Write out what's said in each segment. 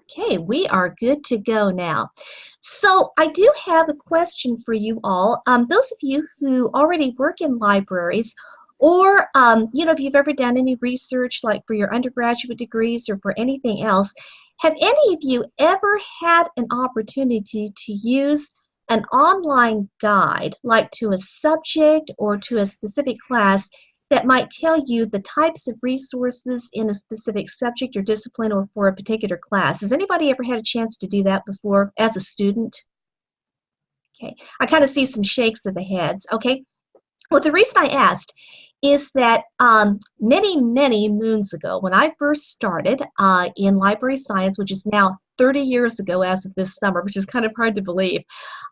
Okay, we are good to go now. So I do have a question for you all. Those of you who already work in libraries, or if you've ever done any research, like for your undergraduate degrees or for anything else, have any of you ever had an opportunity to use an online guide, like to a subject or to a specific class, that might tell you the types of resources in a specific subject or discipline or for a particular class? Has anybody ever had a chance to do that before as a student? Okay, I kind of see some shakes of the heads. Okay, well, the reason I asked is that many, many moons ago, when I first started in library science, which is now 30 years ago as of this summer, which is kind of hard to believe,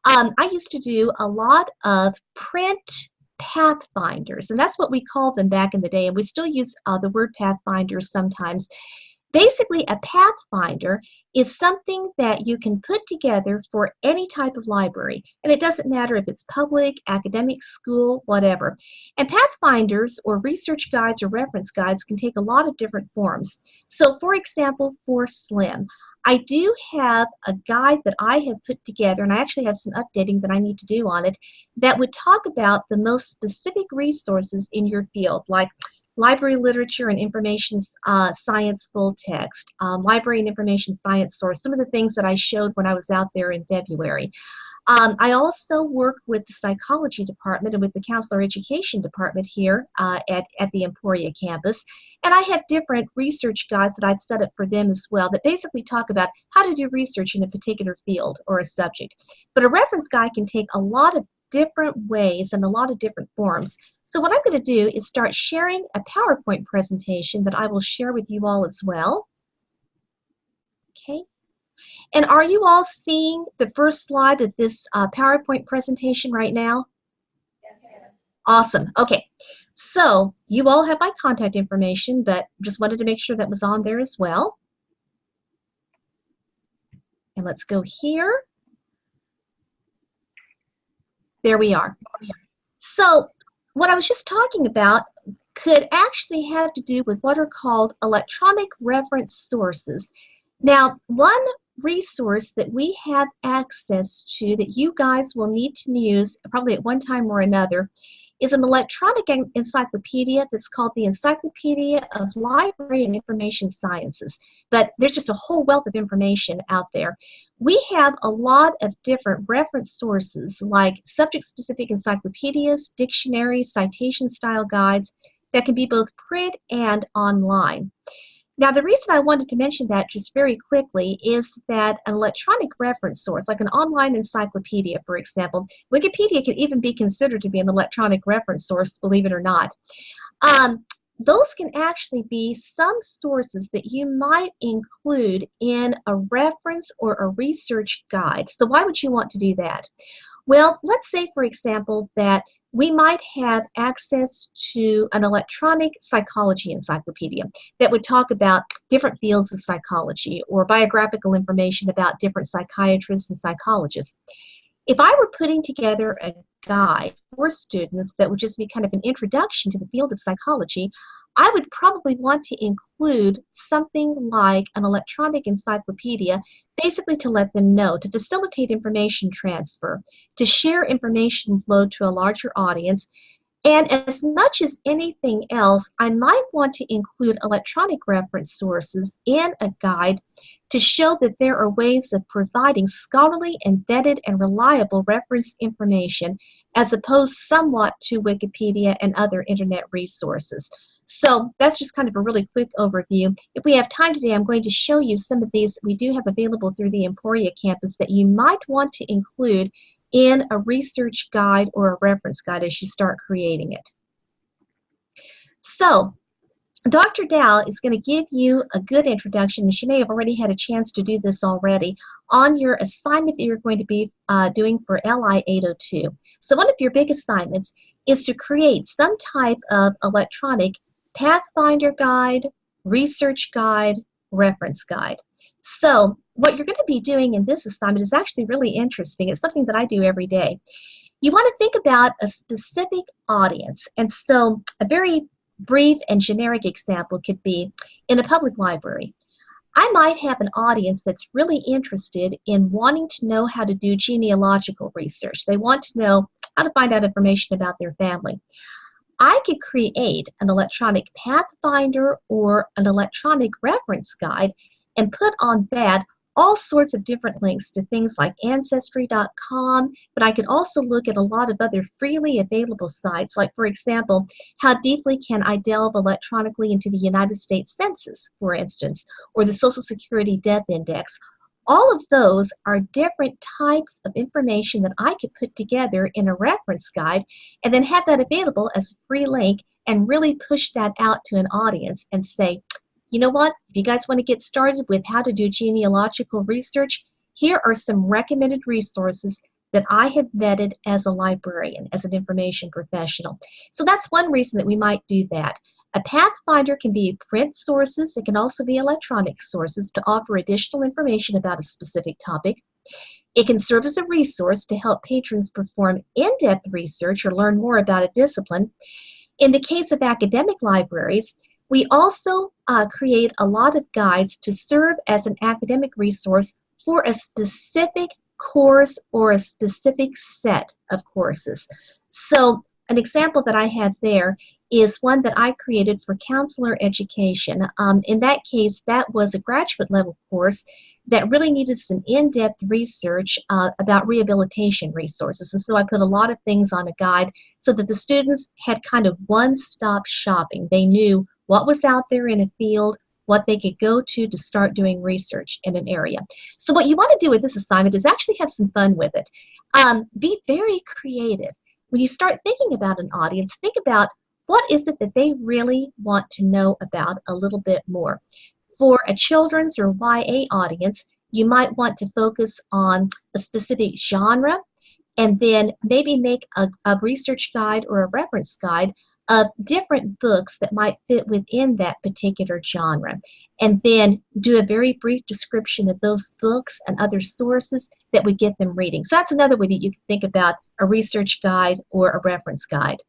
I used to do a lot of print pathfinders, and that's what we called them back in the day, and we still use the word pathfinders sometimes. Basically, a pathfinder is something that you can put together for any type of library, and it doesn't matter if it's public, academic, school, whatever. And pathfinders or research guides or reference guides can take a lot of different forms. So, for example, for SLIM, I do have a guide that I have put together, and I actually have some updating that I need to do on it, that would talk about the most specific resources in your field, like library literature and information science full text, library and information science source, some of the things that I showed when I was out there in February. I also work with the psychology department and with the counselor education department here at the Emporia campus. And I have different research guides that I've set up for them as well that basically talk about how to do research in a particular field or a subject. But a reference guide can take a lot of different ways and a lot of different forms. So what I'm going to do is start sharing a PowerPoint presentation that I will share with you all as well. Okay. And are you all seeing the first slide of this PowerPoint presentation right now? Yes. Awesome. Okay. So you all have my contact information, but just wanted to make sure that was on there as well. And let's go here. There we are. So what I was just talking about could actually have to do with what are called electronic reference sources. Now, one resource that we have access to that you guys will need to use probably at one time or another is an electronic encyclopedia that's called the Encyclopedia of Library and Information Sciences. But there's just a whole wealth of information out there. We have a lot of different reference sources like subject-specific encyclopedias, dictionaries, citation-style guides that can be both print and online. Now, the reason I wanted to mention that just very quickly is that an electronic reference source, like an online encyclopedia, for example, Wikipedia can even be considered to be an electronic reference source, believe it or not. Those can actually be some sources that you might include in a reference or a research guide. So why would you want to do that? Well, let's say, for example, that we might have access to an electronic psychology encyclopedia that would talk about different fields of psychology or biographical information about different psychiatrists and psychologists. If I were putting together a guide for students that would just be kind of an introduction to the field of psychology, I would probably want to include something like an electronic encyclopedia, basically to let them know, to facilitate information transfer, to share information flow to a larger audience. And as much as anything else, I might want to include electronic reference sources in a guide to show that there are ways of providing scholarly, embedded, and reliable reference information as opposed somewhat to Wikipedia and other internet resources. So that's just kind of a really quick overview. If we have time today, I'm going to show you some of these that we do have available through the Emporia campus that you might want to include in a research guide or a reference guide as you start creating it. So Dr. Dow is going to give you a good introduction, and she may have already had a chance to do this already, on your assignment that you're going to be doing for LI802. So one of your big assignments is to create some type of electronic Pathfinder guide, research guide, reference guide. So what you're going to be doing in this assignment is actually really interesting. It's something that I do every day. You want to think about a specific audience. And so a very brief and generic example could be in a public library. I might have an audience that's really interested in wanting to know how to do genealogical research. They want to know how to find out information about their family. I could create an electronic pathfinder or an electronic reference guide and put on that all sorts of different links to things like Ancestry.com, but I could also look at a lot of other freely available sites, like, for example, how deeply can I delve electronically into the United States Census, for instance, or the Social Security Death Index. All of those are different types of information that I could put together in a reference guide and then have that available as a free link and really push that out to an audience and say, you know what, if you guys want to get started with how to do genealogical research, here are some recommended resources that I have vetted as a librarian, as an information professional. So that's one reason that we might do that. A pathfinder can be print sources. It can also be electronic sources to offer additional information about a specific topic. It can serve as a resource to help patrons perform in-depth research or learn more about a discipline. In the case of academic libraries, we also create a lot of guides to serve as an academic resource for a specific course or a specific set of courses. So an example that I have there is one that I created for counselor education. In that case, that was a graduate level course that really needed some in-depth research about rehabilitation resources. And so I put a lot of things on a guide so that the students had kind of one-stop shopping. They knew what was out there in a field, what they could go to start doing research in an area. So what you want to do with this assignment is actually have some fun with it. Be very creative. When you start thinking about an audience, think about what is it that they really want to know about a little bit more. For a children's or YA audience, you might want to focus on a specific genre and then maybe make a research guide or a reference guide of different books that might fit within that particular genre. And then do a very brief description of those books and other sources that would get them reading. So that's another way that you can think about a research guide or a reference guide.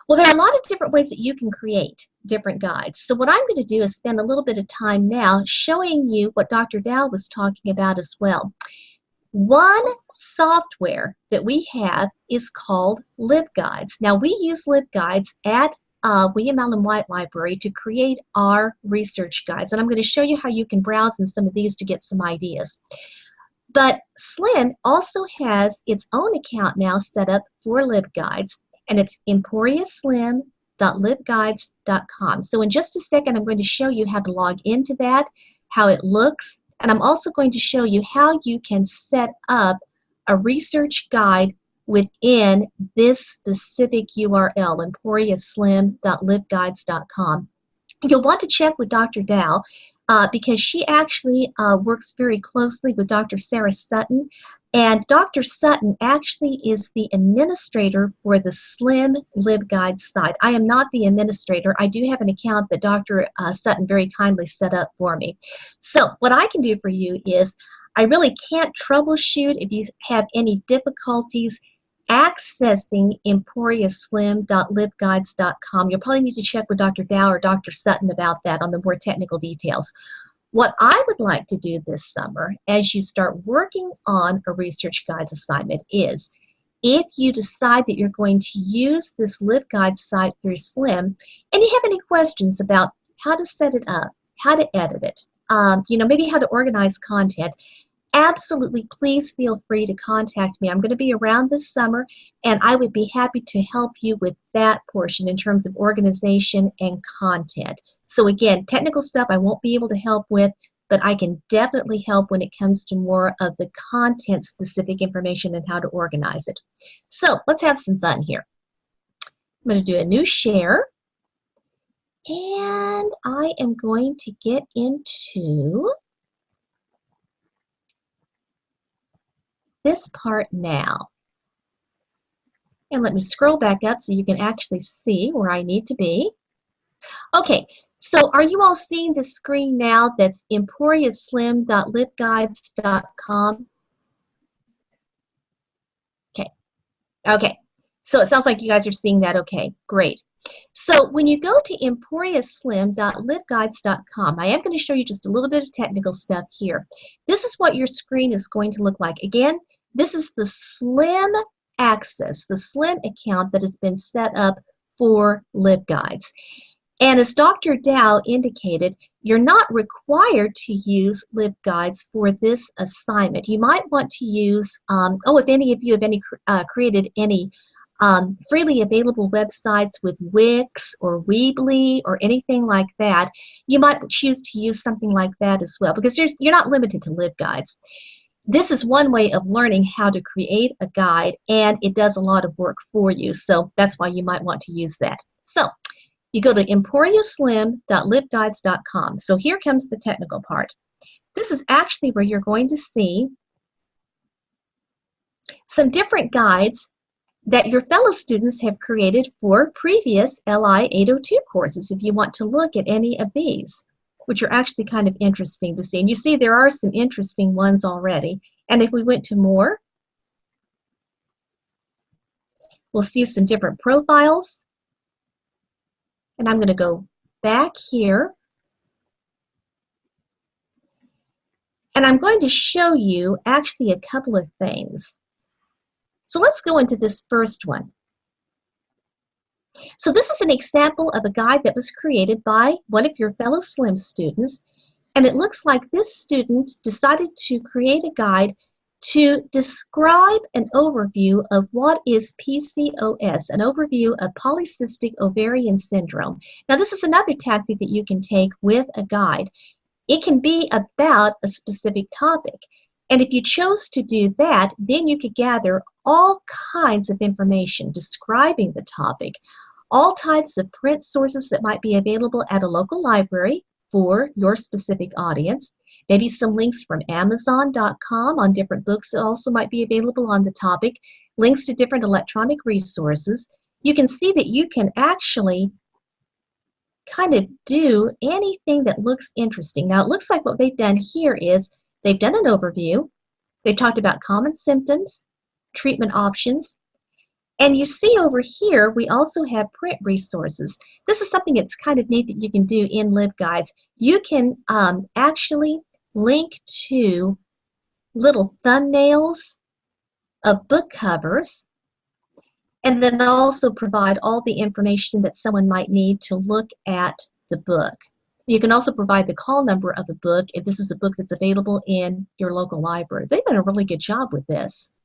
Well, there are a lot of different ways that you can create different guides. So what I'm going to do is spend a little bit of time now showing you what Dr. Dow was talking about as well. One software that we have is called LibGuides. Now, we use LibGuides at William Allen White Library to create our research guides. And I'm going to show you how you can browse in some of these to get some ideas. But SLIM also has its own account now set up for LibGuides, and it's emporiaslim.libguides.com. So in just a second, I'm going to show you how to log into that, how it looks, and I'm also going to show you how you can set up a research guide within this specific URL, emporiaslim.libguides.com. You'll want to check with Dr. Dow because she actually works very closely with Dr. Sarah Sutton. And Dr. Sutton actually is the administrator for the SLIM LibGuides site. I am not the administrator. I do have an account that Dr. Sutton very kindly set up for me. So what I can do for you is I really can't troubleshoot if you have any difficulties accessing emporiaslim.libguides.com. You'll probably need to check with Dr. Dow or Dr. Sutton about that on the more technical details. What I would like to do this summer as you start working on a research guides assignment is if you decide that you're going to use this LibGuides site through SLIM and you have any questions about how to set it up, how to edit it, maybe how to organize content, absolutely please feel free to contact me. I'm going to be around this summer and I would be happy to help you with that portion in terms of organization and content. So again, technical stuff I won't be able to help with, but I can definitely help when it comes to more of the content specific information and how to organize it. So let's have some fun here. I'm going to do a new share and I am going to get into this part now. And let me scroll back up so you can actually see where I need to be. Okay, so are you all seeing the screen now that's emporiaslim.libguides.com? Okay. So it sounds like you guys are seeing that okay. Great. So when you go to emporiaslim.libguides.com, I am going to show you just a little bit of technical stuff here. This is what your screen is going to look like. Again, this is the Slim access, the Slim account that has been set up for LibGuides. And as Dr. Dow indicated, you're not required to use LibGuides for this assignment. You might want to use, if any of you have created any freely available websites with Wix or Weebly or anything like that, you might choose to use something like that as well, because you're not limited to LibGuides. This is one way of learning how to create a guide, and it does a lot of work for you, so that's why you might want to use that. So you go to emporiaslim.libguides.com. So here comes the technical part. This is actually where you're going to see some different guides that your fellow students have created for previous LI802 courses, if you want to look at any of these, which are actually kind of interesting to see. And you see there are some interesting ones already. And if we went to more, we'll see some different profiles. And I'm going to go back here. And I'm going to show you actually a couple of things. So let's go into this first one. So this is an example of a guide that was created by one of your fellow SLIM students. And it looks like this student decided to create a guide to describe an overview of what is PCOS, an overview of polycystic ovarian syndrome. Now this is another tactic that you can take with a guide. It can be about a specific topic. And if you chose to do that, then you could gather all kinds of information describing the topic, all types of print sources that might be available at a local library for your specific audience, maybe some links from Amazon.com on different books that also might be available on the topic, links to different electronic resources. You can see that you can actually kind of do anything that looks interesting. Now, it looks like what they've done here is they've done an overview. They've talked about common symptoms, treatment options, and you see over here, we also have print resources. This is something that's kind of neat that you can do in LibGuides. You can actually link to little thumbnails of book covers, and then also provide all the information that someone might need to look at the book. You can also provide the call number of the book if this is a book that's available in your local libraries. They've done a really good job with this.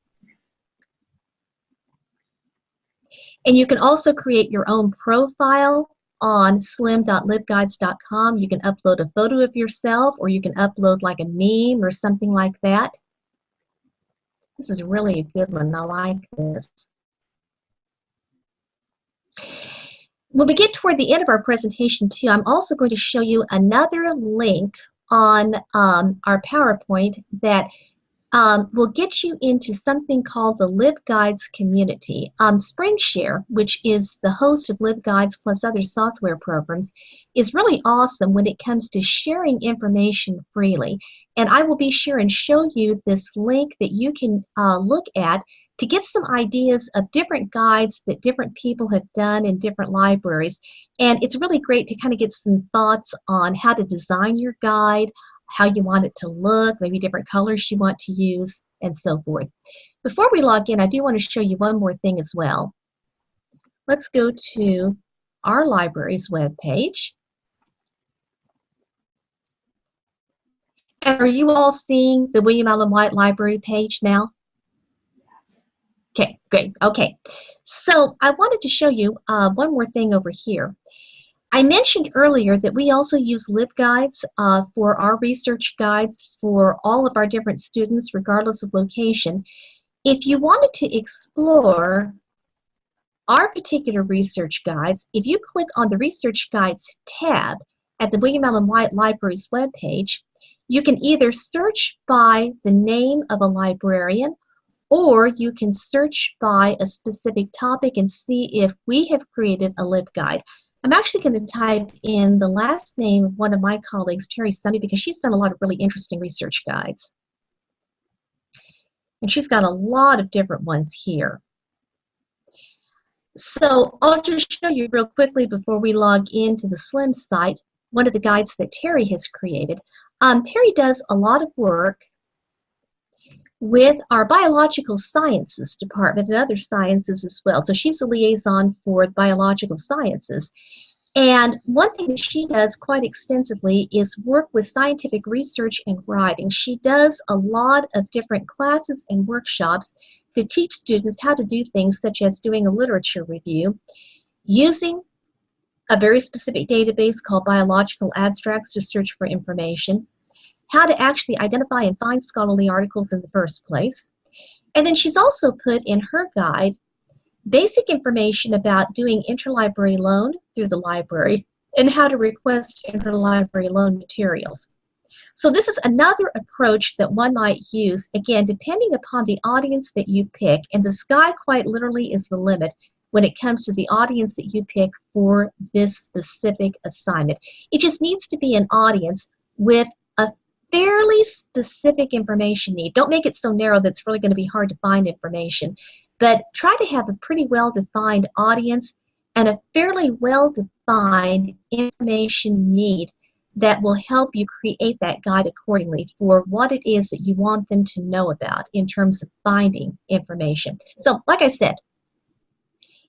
And you can also create your own profile on slim.libguides.com. You can upload a photo of yourself, or you can upload like a meme or something like that. This is really a good one. I like this. When we get toward the end of our presentation too, I'm also going to show you another link on our PowerPoint that will get you into something called the LibGuides community. SpringShare, which is the host of LibGuides plus other software programs, is really awesome when it comes to sharing information freely. And I will be sure and show you this link that you can look at to get some ideas of different guides that different people have done in different libraries. And it's really great to kind of get some thoughts on how to design your guide, how you want it to look, maybe different colors you want to use, and so forth. Before we log in, I do want to show you one more thing as well. Let's go to our library's webpage. And are you all seeing the William Allen White Library page now? Okay, great. Okay, so I wanted to show you one more thing over here. I mentioned earlier that we also use LibGuides for our research guides for all of our different students, regardless of location. If you wanted to explore our particular research guides, if you click on the Research Guides tab at the William Allen White Library's webpage, you can either search by the name of a librarian, or you can search by a specific topic and see if we have created a LibGuide. I'm actually going to type in the last name of one of my colleagues, Terry Summy, because she's done a lot of really interesting research guides. And she's got a lot of different ones here. So I'll just show you real quickly before we log into the SLIM site, one of the guides that Terry has created. Terry does a lot of work with our biological sciences department and other sciences as well. So she's a liaison for biological sciences. And one thing that she does quite extensively is work with scientific research and writing. She does a lot of different classes and workshops to teach students how to do things such as doing a literature review, using a very specific database called Biological Abstracts to search for information, how to actually identify and find scholarly articles in the first place. And then she's also put in her guide basic information about doing interlibrary loan through the library and how to request interlibrary loan materials. So this is another approach that one might use, again, depending upon the audience that you pick, and the sky quite literally is the limit when it comes to the audience that you pick for this specific assignment. It just needs to be an audience with a fairly specific information need. Don't make it so narrow that it's really going to be hard to find information, but try to have a pretty well-defined audience and a fairly well-defined information need that will help you create that guide accordingly for what it is that you want them to know about in terms of finding information. So, like I said,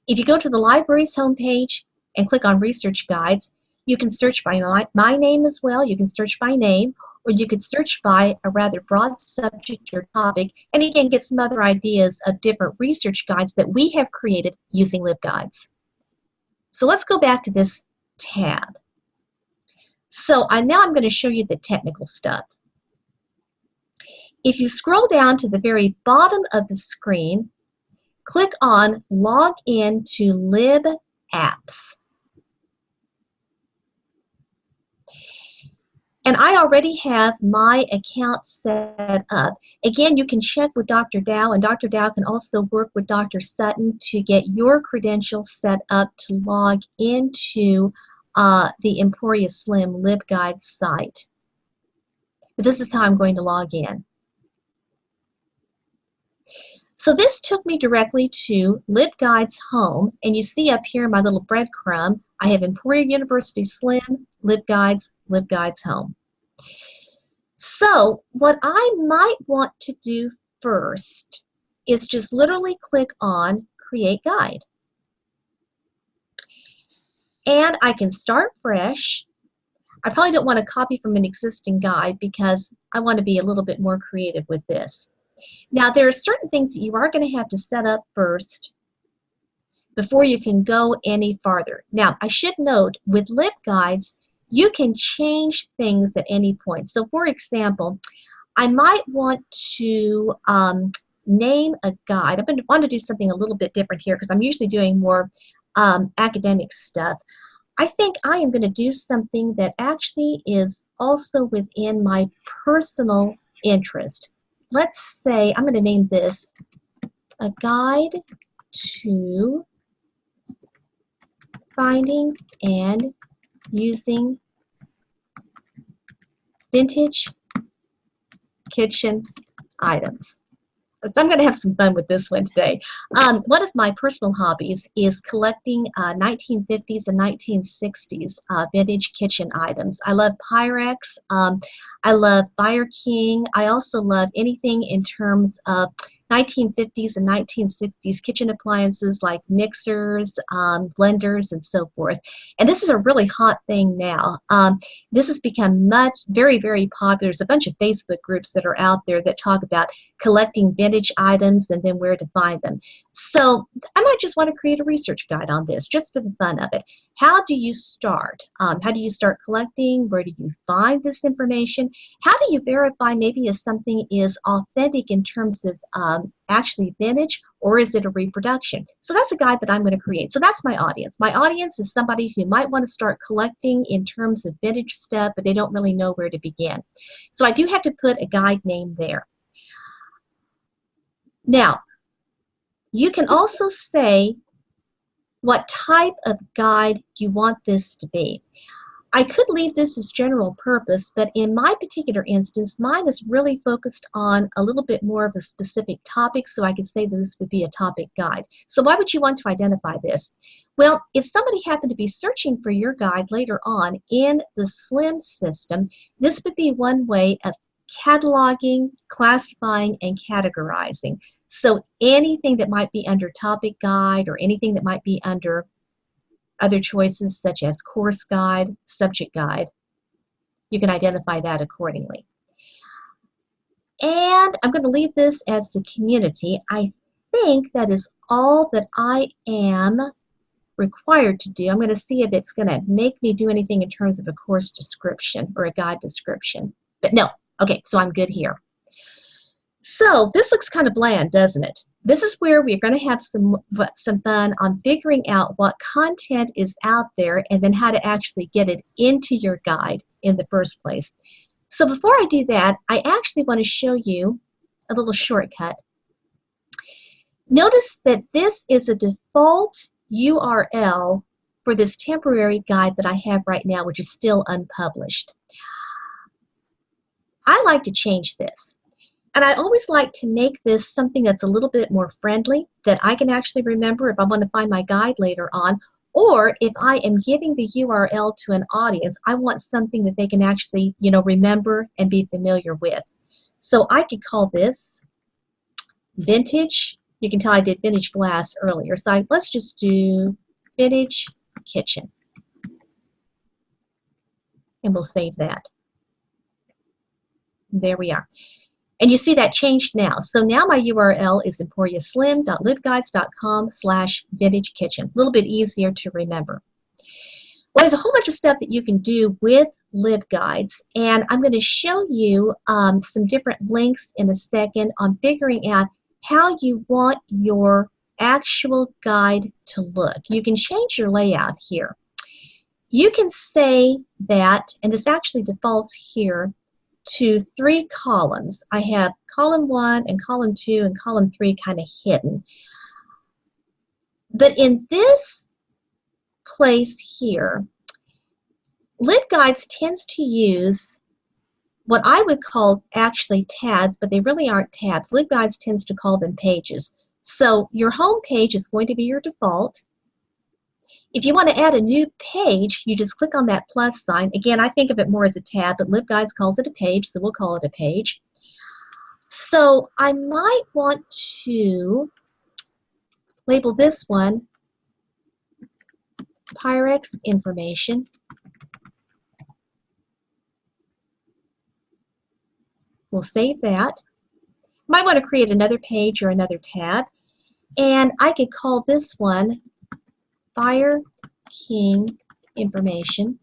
if you go to the library's homepage and click on Research Guides, you can search by my name as well. You can search by name, or you could search by a rather broad subject or topic, and again, get some other ideas of different research guides that we have created using LibGuides. So let's go back to this tab. So now I'm going to show you the technical stuff. If you scroll down to the very bottom of the screen, click on Log In to LibApps. And I already have my account set up. Again, you can check with Dr. Dow, and Dr. Dow can also work with Dr. Sutton to get your credentials set up to log into the Emporia Slim LibGuides site. But this is how I'm going to log in. So this took me directly to LibGuides home, and you see up here my little breadcrumb. I have Emporia University Slim, LibGuides, LibGuides home. So what I might want to do first is just literally click on Create Guide. And I can start fresh. I probably don't want to copy from an existing guide because I want to be a little bit more creative with this. Now, there are certain things that you are going to have to set up first before you can go any farther. Now, I should note, with LibGuides, you can change things at any point. So, for example, I might want to name a guide. I'm going to want to do something a little bit different here because I'm usually doing more academic stuff. I think I am going to do something that actually is also within my personal interest. Let's say I'm going to name this A Guide to Finding and Using Vintage Kitchen Items. So I'm going to have some fun with this one today. One of my personal hobbies is collecting 1950s and 1960s vintage kitchen items. I love Pyrex. I love Fire King. I also love anything in terms of 1950s and 1960s kitchen appliances like mixers, blenders, and so forth. And this is a really hot thing now. This has become very, very popular. There's a bunch of Facebook groups that are out there that talk about collecting vintage items and then where to find them. So I might just want to create a research guide on this just for the fun of it. How do you start? How do you start collecting? Where do you find this information? How do you verify maybe if something is authentic in terms of actually vintage, or is it a reproduction? So that's a guide that I'm going to create. So that's my audience. My audience is somebody who might want to start collecting in terms of vintage stuff, but they don't really know where to begin. So I do have to put a guide name there. Now, you can also say what type of guide you want this to be. I could leave this as general purpose, but in my particular instance, mine is really focused on a little bit more of a specific topic, so I could say that this would be a topic guide. So why would you want to identify this? Well, if somebody happened to be searching for your guide later on in the SLIM system, this would be one way of cataloging, classifying, and categorizing. So anything that might be under topic guide or anything that might be under other choices such as course guide, subject guide, you can identify that accordingly. And I'm going to leave this as the community. I think that is all that I am required to do. I'm going to see if it's going to make me do anything in terms of a course description or a guide description. But no, okay, so I'm good here. So this looks kind of bland, doesn't it? This is where we're going to have some fun on figuring out what content is out there and then how to actually get it into your guide in the first place. So before I do that, I actually want to show you a little shortcut. Notice that this is a default URL for this temporary guide that I have right now, which is still unpublished. I like to change this. And I always like to make this something that's a little bit more friendly, that I can actually remember if I want to find my guide later on, or if I am giving the URL to an audience, I want something that they can actually, remember and be familiar with. So I could call this Vintage. You can tell I did Vintage Glass earlier. So let's just do Vintage Kitchen. And we'll save that. There we are. And you see that changed now. So now my URL is emporiaslim.libguides.com/vintage-kitchen. A little bit easier to remember. Well, there's a whole bunch of stuff that you can do with LibGuides, and I'm going to show you some different links in a second on figuring out how you want your actual guide to look. You can change your layout here. You can say that, and this actually defaults here, to 3 columns. I have column 1 and column 2 and column 3 kind of hidden. But in this place here, LibGuides tends to use what I would call actually tabs, but they really aren't tabs. LibGuides tends to call them pages. So your home page is going to be your default. If you want to add a new page, you just click on that plus sign. Again, I think of it more as a tab, but LibGuides calls it a page, so we'll call it a page. So I might want to label this one Pyrex information. We'll save that. Might want to create another page or another tab. And I could call this one Fire King information.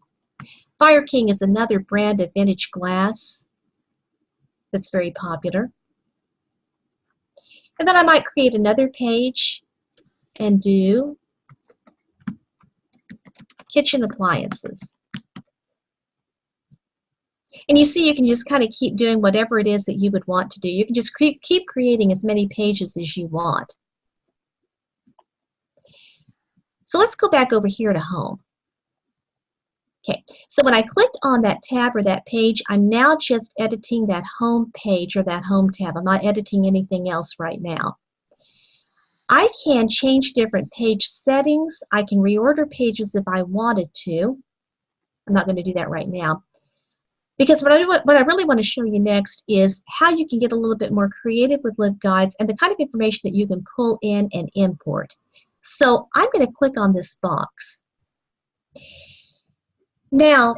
Fire King is another brand of vintage glass that's very popular. And then I might create another page and do kitchen appliances. And you see, you can just kind of keep doing whatever it is that you would want to do. You can just keep creating as many pages as you want. So let's go back over here to home. Okay, so when I clicked on that tab or that page, I'm now just editing that home page or that home tab. I'm not editing anything else right now. I can change different page settings. I can reorder pages if I wanted to. I'm not going to do that right now. Because what I really want to show you next is how you can get a little bit more creative with LibGuides and the kind of information that you can pull in and import. So I'm going to click on this box. Now,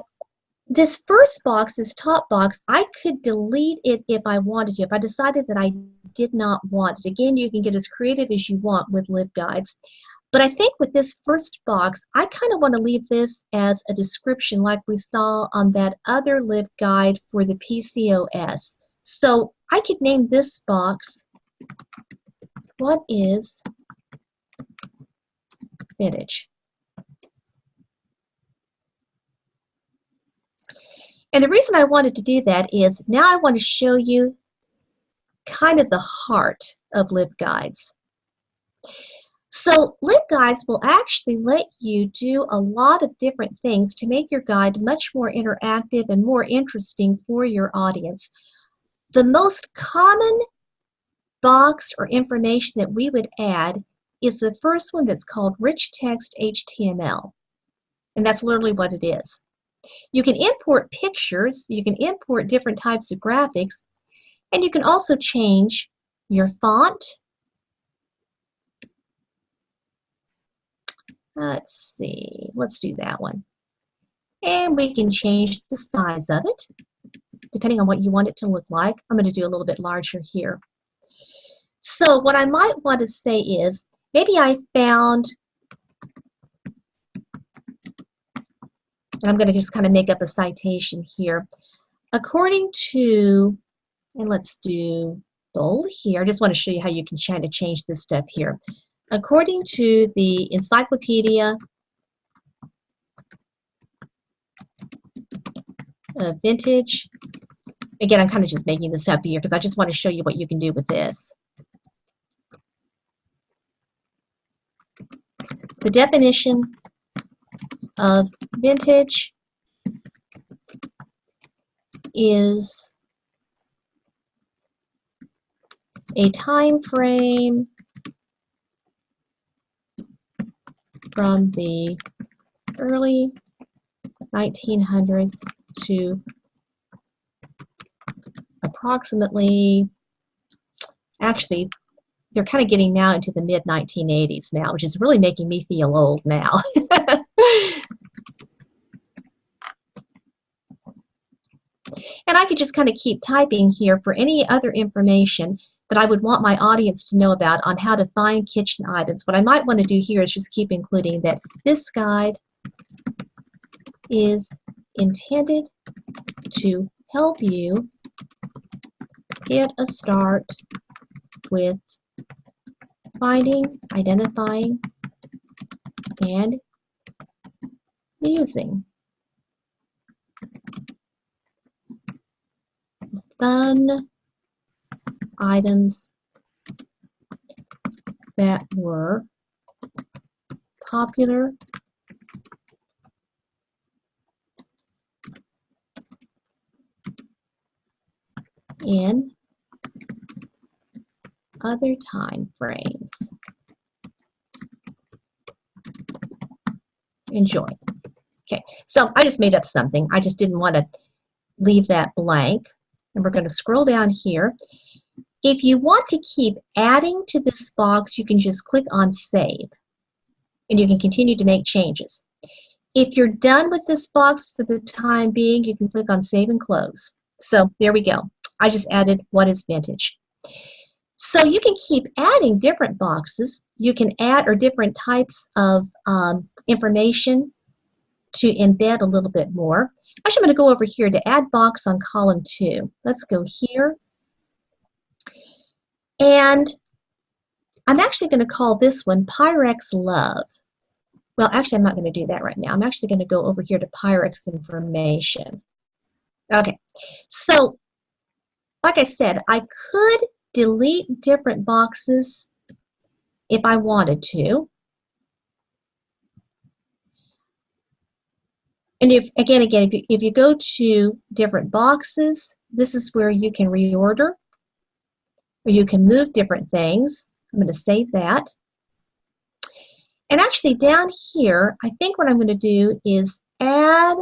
this first box, this top box, I could delete it if I wanted to. If I decided that I did not want it. Again, you can get as creative as you want with LibGuides. But I think with this first box, I kind of want to leave this as a description like we saw on that other LibGuide for the PCOS. So I could name this box, What is Vintage? And the reason I wanted to do that is now I want to show you kind of the heart of LibGuides. So LibGuides will actually let you do a lot of different things to make your guide much more interactive and more interesting for your audience. The most common box or information that we would add is the first one that's called Rich Text HTML. And that's literally what it is. You can import pictures, you can import different types of graphics, and you can also change your font. Let's see, let's do that one. And we can change the size of it, depending on what you want it to look like. I'm going to do a little bit larger here. So what I might want to say is, maybe I found, and I'm going to just kind of make up a citation here. According to, and let's do bold here. I just want to show you how you can try to change this stuff here. According to the Encyclopedia of Vintage, again, I'm kind of just making this up here because I just want to show you what you can do with this. The definition of vintage is a time frame from the early 1900s to approximately, actually, they're kind of getting now into the mid-1980s now, which is really making me feel old now. And I could just kind of keep typing here for any other information that I would want my audience to know about on how to find kitchen items. What I might want to do here is just keep including that this guide is intended to help you get a start with finding, identifying, and using fun items that were popular in other time frames. Enjoy. Okay, so I just made up something. I just didn't want to leave that blank. And we're going to scroll down here. If you want to keep adding to this box, you can just click on Save. And you can continue to make changes. If you're done with this box for the time being, you can click on Save and Close. So there we go. I just added what is vintage. So you can keep adding different boxes. You can add or different types of information to embed a little bit more. Actually, I'm going to go over here to add box on column 2. Let's go here. And I'm actually going to call this one Pyrex Love. Well, actually, I'm not going to do that right now. I'm actually going to go over here to Pyrex Information. Okay, so like I said, I could delete different boxes if I wanted to. And if you go to different boxes, this is where you can reorder, or you can move different things. I'm going to save that. And actually down here, I think what I'm going to do is add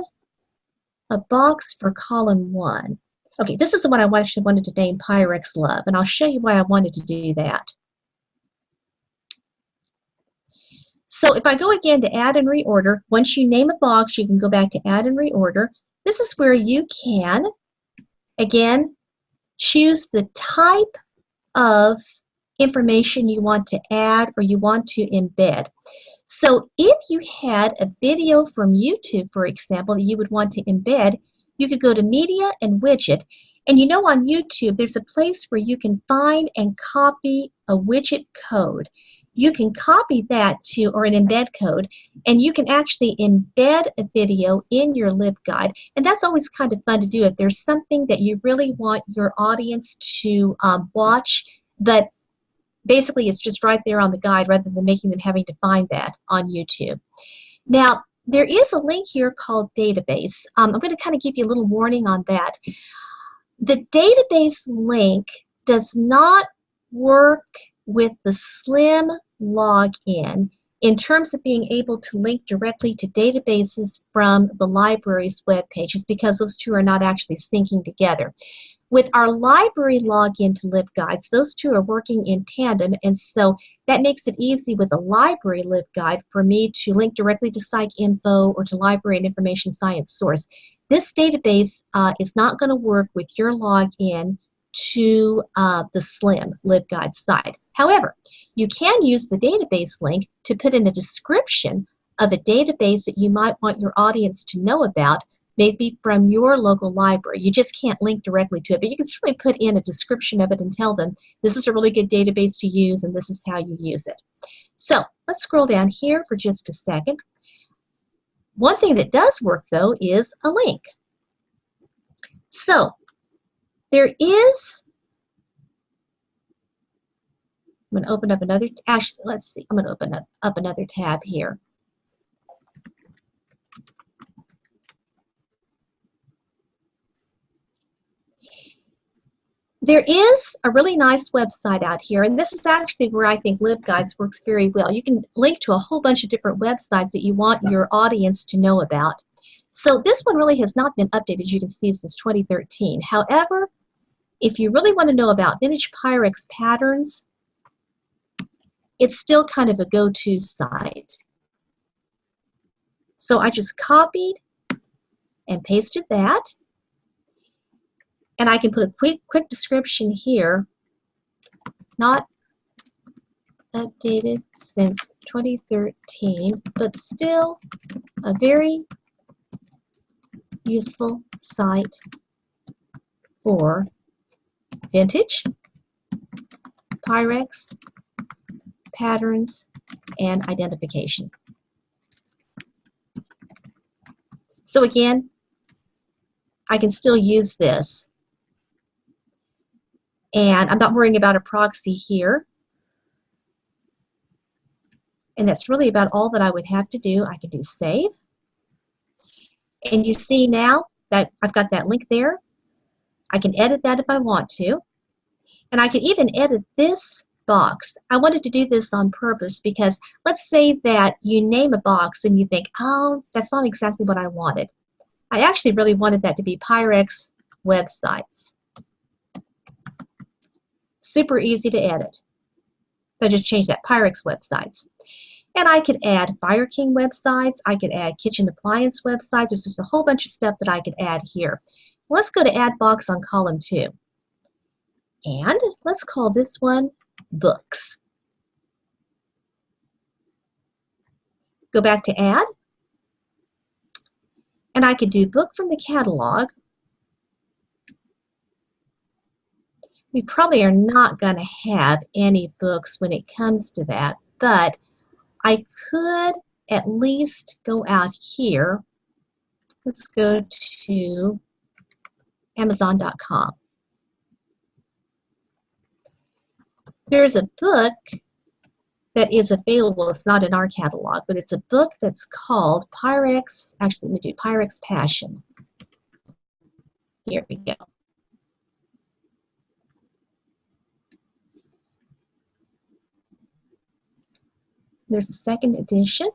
a box for column 1. Okay, this is the one I actually wanted to name Pyrex Love, and I'll show you why I wanted to do that. So if I go again to add and reorder, once you name a box, you can go back to add and reorder. This is where you can, again, choose the type of information you want to add or you want to embed. So if you had a video from YouTube, for example, that you would want to embed, you could go to Media and Widget. And you know on YouTube, there's a place where you can find and copy a widget code. You can copy that to, or an embed code, and you can actually embed a video in your LibGuide. And that's always kind of fun to do if there's something that you really want your audience to watch, but basically it's just right there on the guide rather than making them having to find that on YouTube. Now, there is a link here called database. I'm going to kind of give you a little warning on that. The database link does not work with the SLIM login in terms of being able to link directly to databases from the library's web pages, because those two are not actually syncing together. With our library login to LibGuides, those two are working in tandem, and so that makes it easy with the library LibGuide for me to link directly to PsycInfo or to Library and Information Science Source. This database is not going to work with your login to the SLIM LibGuide site. However, you can use the database link to put in a description of a database that you might want your audience to know about, maybe from your local library. You just can't link directly to it, but you can certainly put in a description of it and tell them this is a really good database to use and this is how you use it. So let's scroll down here for just a second. One thing that does work, though, is a link. So there is, I'm going to open up another, actually, let's see, I'm going to open up another tab here. There is a really nice website out here, and this is actually where I think LibGuides works very well. You can link to a whole bunch of different websites that you want your audience to know about. So this one really has not been updated, as you can see, since 2013. However, if you really want to know about vintage Pyrex patterns, it's still kind of a go-to site. So I just copied and pasted that. And I can put a quick description here, not updated since 2013, but still a very useful site for vintage Pyrex patterns and identification. So again, I can still use this. And I'm not worrying about a proxy here. And that's really about all that I would have to do. I can do save. And you see now that I've got that link there. I can edit that if I want to. And I can even edit this box. I wanted to do this on purpose because let's say that you name a box and you think, oh, that's not exactly what I wanted. I actually really wanted that to be Pyrex websites. Super easy to edit. So I just change that Pyrex websites. And I could add Fire King websites. I could add kitchen appliance websites. There's just a whole bunch of stuff that I could add here. Let's go to add box on column 2. And let's call this one books. Go back to add. And I could do book from the catalog. We probably are not going to have any books when it comes to that, but I could at least go out here. Let's go to Amazon.com. There's a book that is available. It's not in our catalog, but it's a book that's called Pyrex. Actually, let me do Pyrex Passion. Here we go. There's a second edition.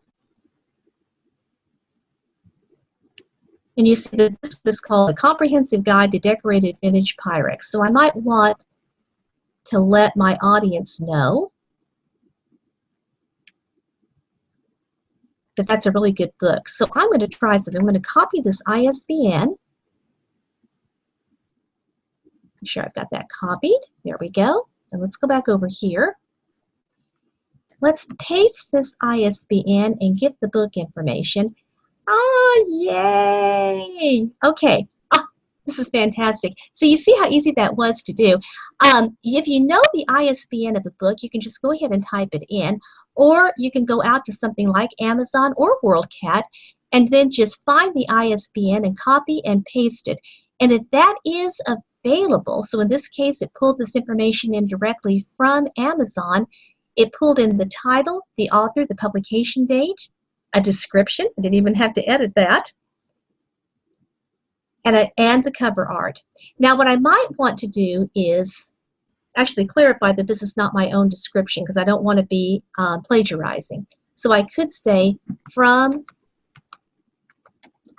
And you see that this is called A Comprehensive Guide to Decorated Vintage Pyrex. So I might want to let my audience know that that's a really good book. So I'm going to try something. I'm going to copy this ISBN. Make sure I've got that copied. There we go. And let's go back over here. Let's paste this ISBN and get the book information. Oh, yay! Okay. Oh, this is fantastic. So you see how easy that was to do. If you know the ISBN of a book, you can just go ahead and type it in, or you can go out to something like Amazon or WorldCat and then just find the ISBN and copy and paste it. And if that is a available. So in this case, it pulled this information in directly from Amazon. It pulled in the title, the author, the publication date, a description. I didn't even have to edit that. And the cover art. Now, what I might want to do is actually clarify that this is not my own description because I don't want to be plagiarizing. So I could say from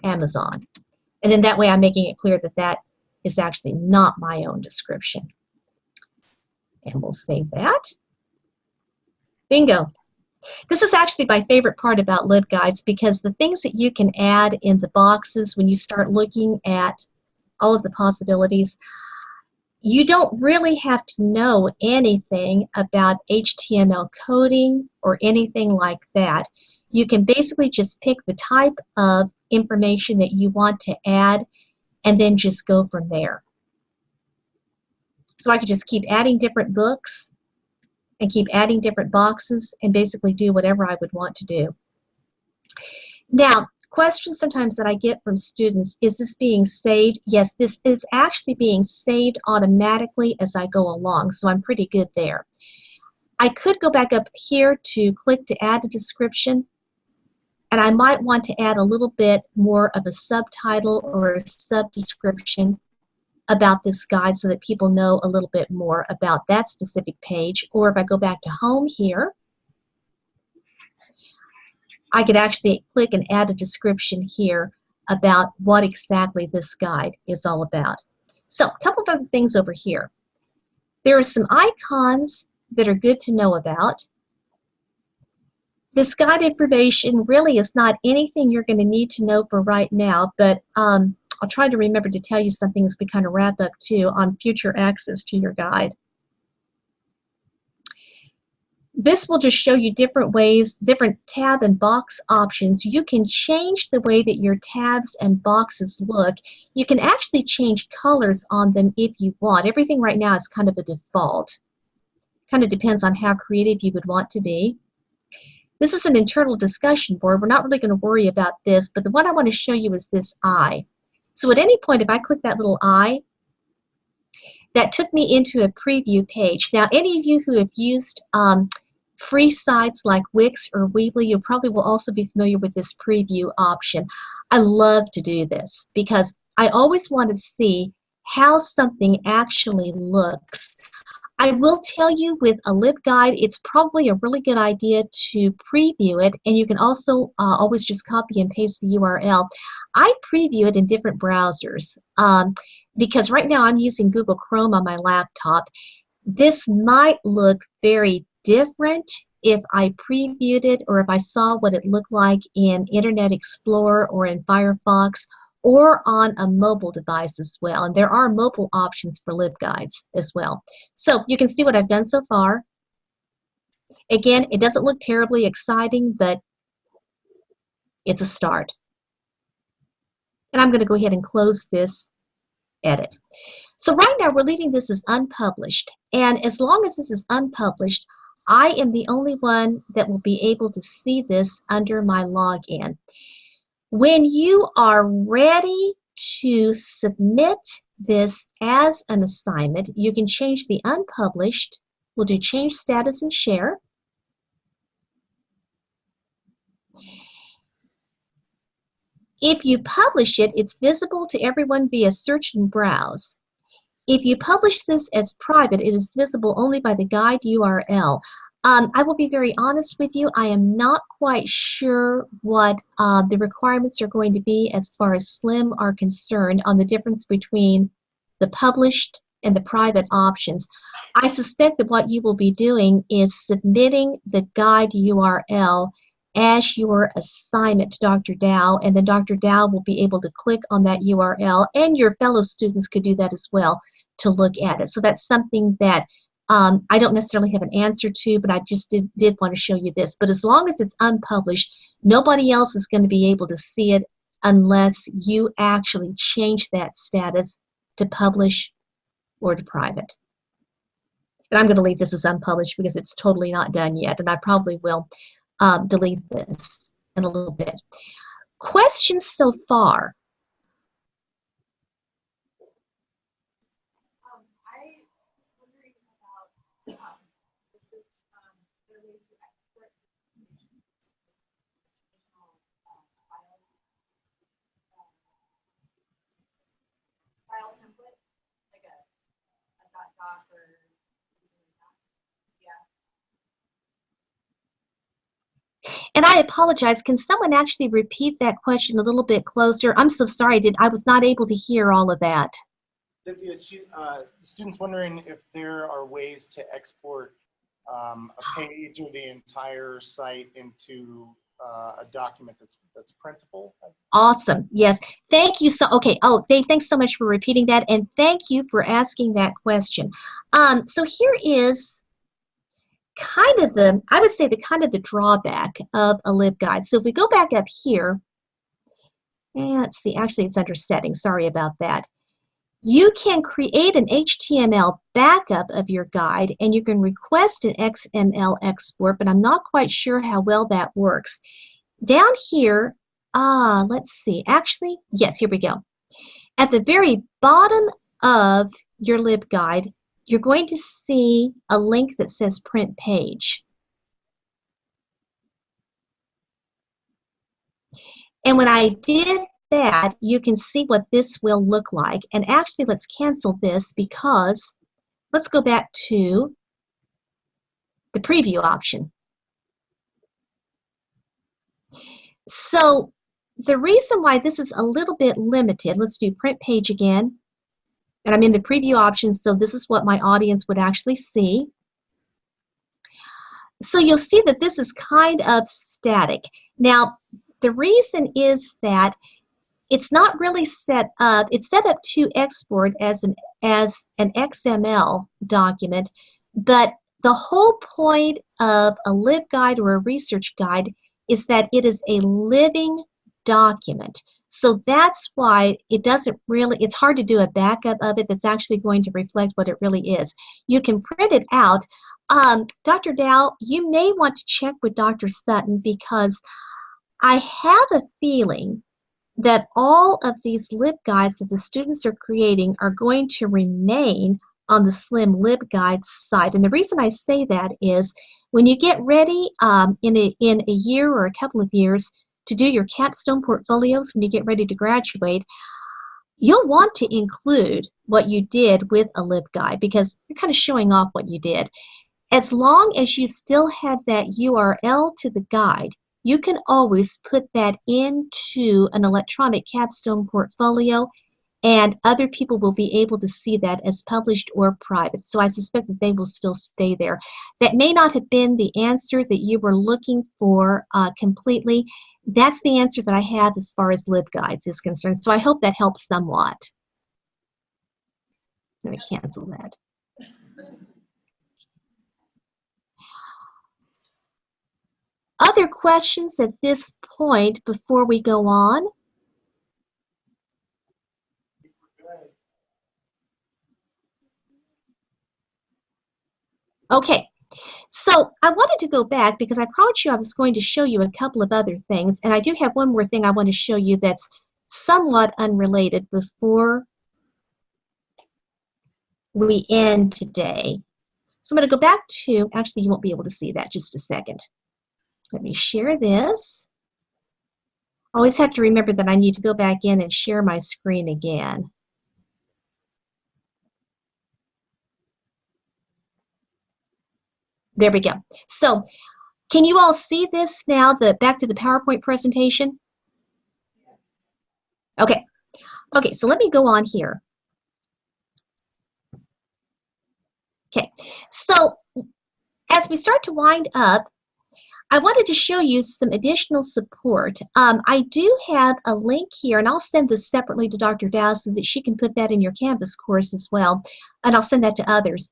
Amazon. And then that way I'm making it clear that that is actually not my own description. And we'll save that. Bingo. This is actually my favorite part about LibGuides because the things that you can add in the boxes when you start looking at all of the possibilities, you don't really have to know anything about HTML coding or anything like that. You can basically just pick the type of information that you want to add and then just go from there. So I could just keep adding different books and keep adding different boxes and basically do whatever I would want to do. Now, questions sometimes that I get from students, is this being saved? Yes, this is actually being saved automatically as I go along, so I'm pretty good there. I could go back up here to click to add a description, and I might want to add a little bit more of a subtitle or a sub-description about this guide so that people know a little bit more about that specific page. Or if I go back to home here, I could actually click and add a description here about what exactly this guide is all about. So a couple of other things over here. There are some icons that are good to know about. This guide information really is not anything you're going to need to know for right now, but I'll try to remember to tell you something as we kind of wrap up too on future access to your guide. This will just show you different ways, different tab and box options. You can change the way that your tabs and boxes look. You can actually change colors on them if you want. Everything right now is kind of a default. Kind of depends on how creative you would want to be. This is an internal discussion board. We're not really going to worry about this, but the one I want to show you is this eye. So at any point, if I click that little eye, that took me into a preview page. Now, any of you who have used free sites like Wix or Weebly, you probably will also be familiar with this preview option. I love to do this because I always want to see how something actually looks. I will tell you with a LibGuide, it's probably a really good idea to preview it, and you can also always just copy and paste the URL. I preview it in different browsers because right now I'm using Google Chrome on my laptop. This might look very different if I previewed it or if I saw what it looked like in Internet Explorer or in Firefox or on a mobile device as well. And there are mobile options for LibGuides as well. So you can see what I've done so far. Again, it doesn't look terribly exciting, but it's a start. And I'm going to go ahead and close this edit. So right now we're leaving this as unpublished. And as long as this is unpublished, I am the only one that will be able to see this under my login. When you are ready to submit this as an assignment, you can change the unpublished. We'll do change status and share. If you publish it, it's visible to everyone via search and browse. If you publish this as private, it is visible only by the guide URL. I will be very honest with you, I am not quite sure what the requirements are going to be as far as SLIM are concerned on the difference between the published and the private options. I suspect that what you will be doing is submitting the guide URL as your assignment to Dr. Dow, and then Dr. Dow will be able to click on that URL, and your fellow students could do that as well to look at it. So that's something that I don't necessarily have an answer to, but I just did want to show you this. But as long as it's unpublished, nobody else is going to be able to see it unless you actually change that status to publish or to private. And I'm going to leave this as unpublished because it's totally not done yet, and I probably will delete this in a little bit. Questions so far? And I apologize. Can someone actually repeat that question a little bit closer? I'm so sorry. I was not able to hear all of that. The student's wondering if there are ways to export a page or the entire site into a document that's printable. Awesome. Yes. Thank you. Okay. Oh, Dave, thanks so much for repeating that. And thank you for asking that question. So here is kind of I would say the drawback of a LibGuide. So if we go back up here, and let's see, actually it's under settings. Sorry about that. You can create an HTML backup of your guide, and you can request an XML export, but I'm not quite sure how well that works. Down here, let's see. Actually, yes, here we go. At the very bottom of your LibGuide, you're going to see a link that says Print Page. And when I did that, you can see what this will look like. And actually, let's cancel this because let's go back to the preview option. So the reason why this is a little bit limited, let's do Print Page again. And I'm in the preview option, so this is what my audience would actually see. So you'll see that this is kind of static. Now, the reason is that it's not really set up. It's set up to export as an XML document, but the whole point of a LibGuide or a research guide is that it is a living document. So that's why it doesn't really, it's hard to do a backup of it that's actually going to reflect what it really is. You can print it out. Dr. Dow, you may want to check with Dr. Sutton because I have a feeling that all of these LibGuides that the students are creating are going to remain on the Slim LibGuides site. And the reason I say that is when you get ready in a year or a couple of years to do your capstone portfolios, when you get ready to graduate, you'll want to include what you did with a LibGuide because you're kind of showing off what you did. As long as you still have that URL to the guide, you can always put that into an electronic capstone portfolio and other people will be able to see that as published or private. So I suspect that they will still stay there. That may not have been the answer that you were looking for completely. That's the answer that I have as far as LibGuides is concerned. So I hope that helps somewhat. Let me cancel that. Other questions at this point before we go on? Okay, so I wanted to go back because I promised you I was going to show you a couple of other things, and I do have one more thing I want to show you that's somewhat unrelated before we end today. So I'm going to go back to, actually you won't be able to see that, just a second. Let me share this. Always have to remember that I need to go back in and share my screen again. There we go. So can you all see this now, back to the PowerPoint presentation? Okay. Okay, so let me go on here. Okay, so as we start to wind up, I wanted to show you some additional support. I do have a link here, and I'll send this separately to Dr. Dow so that she can put that in your Canvas course as well, and I'll send that to others.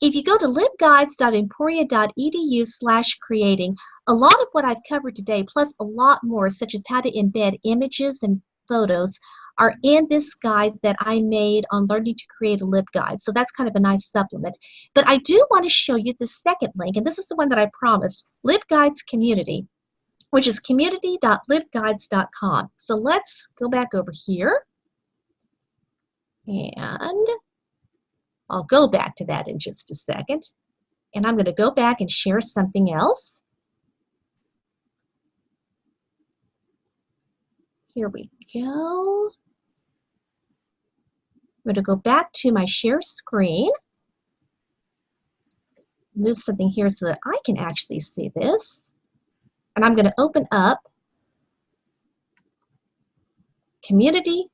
If you go to libguides.emporia.edu/creating, a lot of what I've covered today, plus a lot more, such as how to embed images and photos, are in this guide that I made on learning to create a LibGuide. So that's kind of a nice supplement. But I do want to show you the second link, and this is the one that I promised, LibGuides Community, which is community.libguides.com. So let's go back over here, and I'll go back to that in just a second. And I'm going to go back and share something else. Here we go. I'm going to go back to my share screen. Move something here so that I can actually see this. And I'm going to open up Community.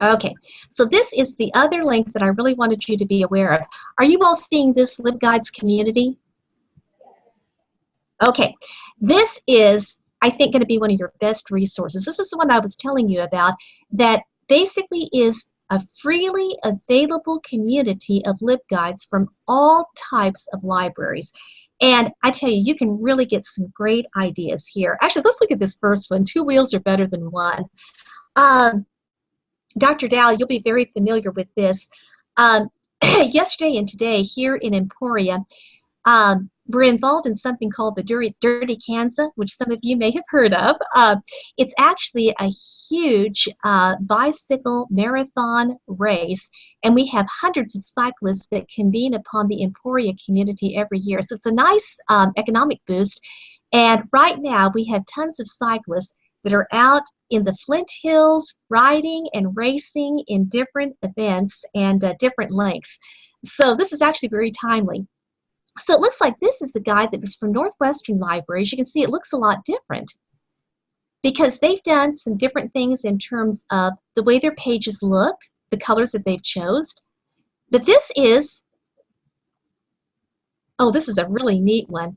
Okay, so this is the other link that I really wanted you to be aware of. Are you all seeing this LibGuides community? Okay, this is, I think, going to be one of your best resources. This is the one I was telling you about that basically is a freely available community of LibGuides from all types of libraries. And I tell you, you can really get some great ideas here. Actually, let's look at this first one. Two wheels are better than one. Dr. Dow, you'll be very familiar with this. Yesterday and today here in Emporia, we're involved in something called the Dirty Kansas, which some of you may have heard of. It's actually a huge bicycle marathon race, and we have hundreds of cyclists that convene upon the Emporia community every year. So it's a nice economic boost. And right now we have tons of cyclists that are out in the Flint Hills riding and racing in different events and different lengths. So this is actually very timely. So it looks like this is the guide that is from Northwestern Libraries. You can see it looks a lot different because they've done some different things in terms of the way their pages look, the colors that they've chosen. But this is, oh, this is a really neat one.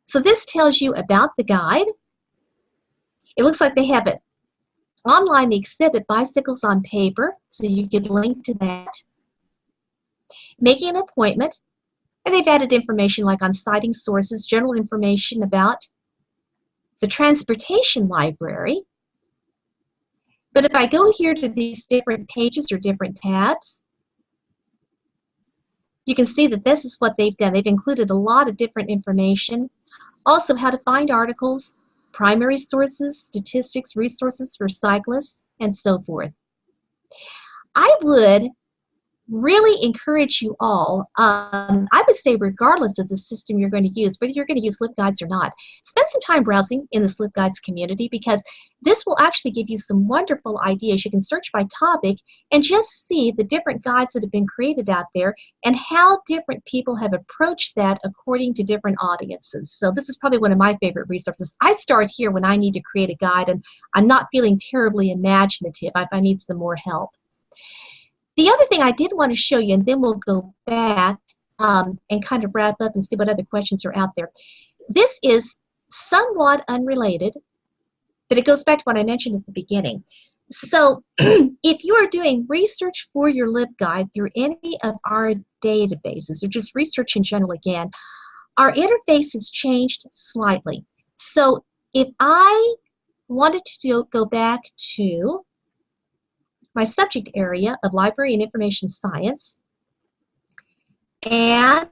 So this tells you about the guide. It looks like they have it online exhibit, Bicycles on Paper, so you could link to that. Making an appointment, and they've added information like on citing sources, general information about the transportation library. But if I go here to these different pages or different tabs, you can see that this is what they've done. They've included a lot of different information. Also, how to find articles, primary sources, statistics, resources for cyclists, and so forth. I would really encourage you all, I would say regardless of the system you're going to use, whether you're going to use LibGuides or not, spend some time browsing in this LibGuides community because this will actually give you some wonderful ideas. You can search by topic and just see the different guides that have been created out there and how different people have approached that according to different audiences. So this is probably one of my favorite resources. I start here when I need to create a guide and I'm not feeling terribly imaginative. I need some more help. The other thing I did want to show you, and then we'll go back and kind of wrap up and see what other questions are out there. This is somewhat unrelated, but it goes back to what I mentioned at the beginning. So if you are doing research for your LibGuide through any of our databases, or just research in general again, our interface has changed slightly. So if I wanted to go back to my subject area of Library and Information Science, and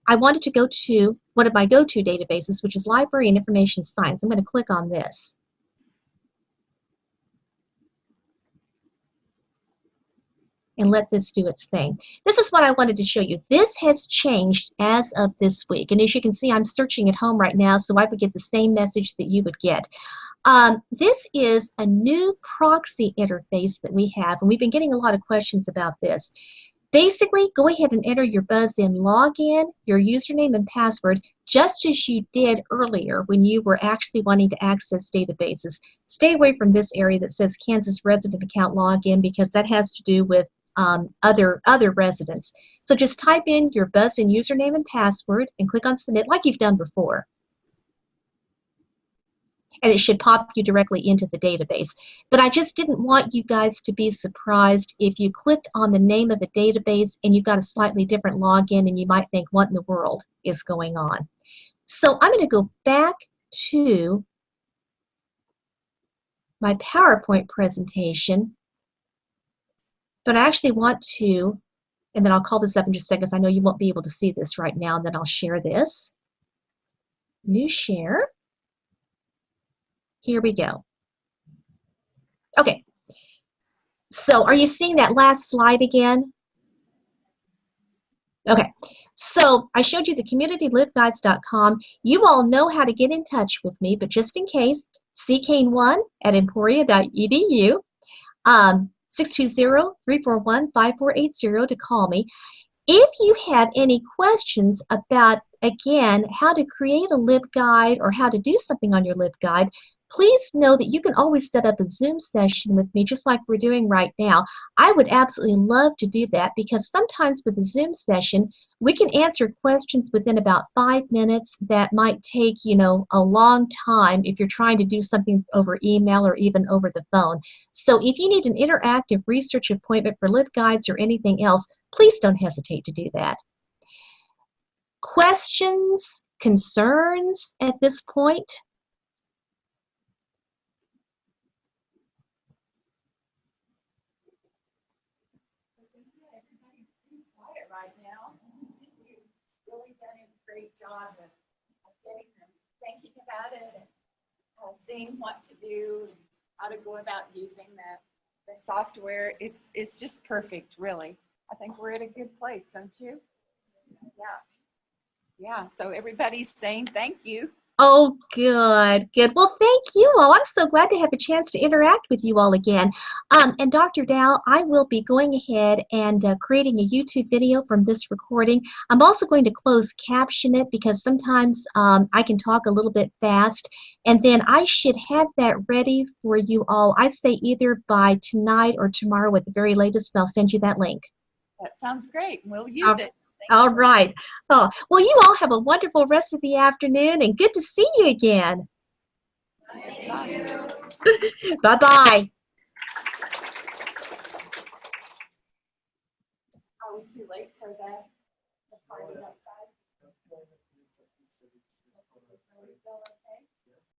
I wanted to go to one of my go-to databases, which is Library and Information Science. I'm going to click on this. And let this do its thing. This is what I wanted to show you. This has changed as of this week. And as you can see, I'm searching at home right now, so I would get the same message that you would get. This is a new proxy interface that we have, and we've been getting a lot of questions about this. Basically, go ahead and enter your BuzzIn login, your username and password, just as you did earlier when you were actually wanting to access databases. Stay away from this area that says Kansas resident account login because that has to do with other residents. So just type in your BuzzIn username and password and click on submit like you've done before. And it should pop you directly into the database. But I just didn't want you guys to be surprised if you clicked on the name of a database and you got a slightly different login and you might think, what in the world is going on? So I'm going to go back to my PowerPoint presentation, but I actually want to, and then I'll call this up in just a second because I know you won't be able to see this right now, and then I'll share this. New share. Here we go. Okay, so are you seeing that last slide again? Okay, so I showed you the community libguides.com. You all know how to get in touch with me, but just in case, ckane1@emporia.edu, 620-341-5480 to call me. If you have any questions about, again, how to create a LibGuide or how to do something on your LibGuide, please know that you can always set up a Zoom session with me just like we're doing right now. I would absolutely love to do that because sometimes with a Zoom session, we can answer questions within about 5 minutes that might take, a long time if you're trying to do something over email or even over the phone. So if you need an interactive research appointment for LibGuides or anything else, please don't hesitate to do that. Questions, concerns at this point? Everybody's pretty quiet right now. You've really done a great job of getting them thinking about it and seeing what to do and how to go about using the software. It's just perfect, really. I think we're at a good place, don't you? Yeah. Yeah, so everybody's saying thank you. Oh, good, good. Well, thank you all. I'm so glad to have a chance to interact with you all again. And Dr. Dow, I will be going ahead and creating a YouTube video from this recording. I'm also going to close caption it because sometimes I can talk a little bit fast. And then I should have that ready for you all, I'd say either by tonight or tomorrow at the very latest, and I'll send you that link. That sounds great. We'll use it. All right. Oh, well, you all have a wonderful rest of the afternoon and good to see you again. Bye. Bye-bye. Are we too late for the party outside? Are we still okay?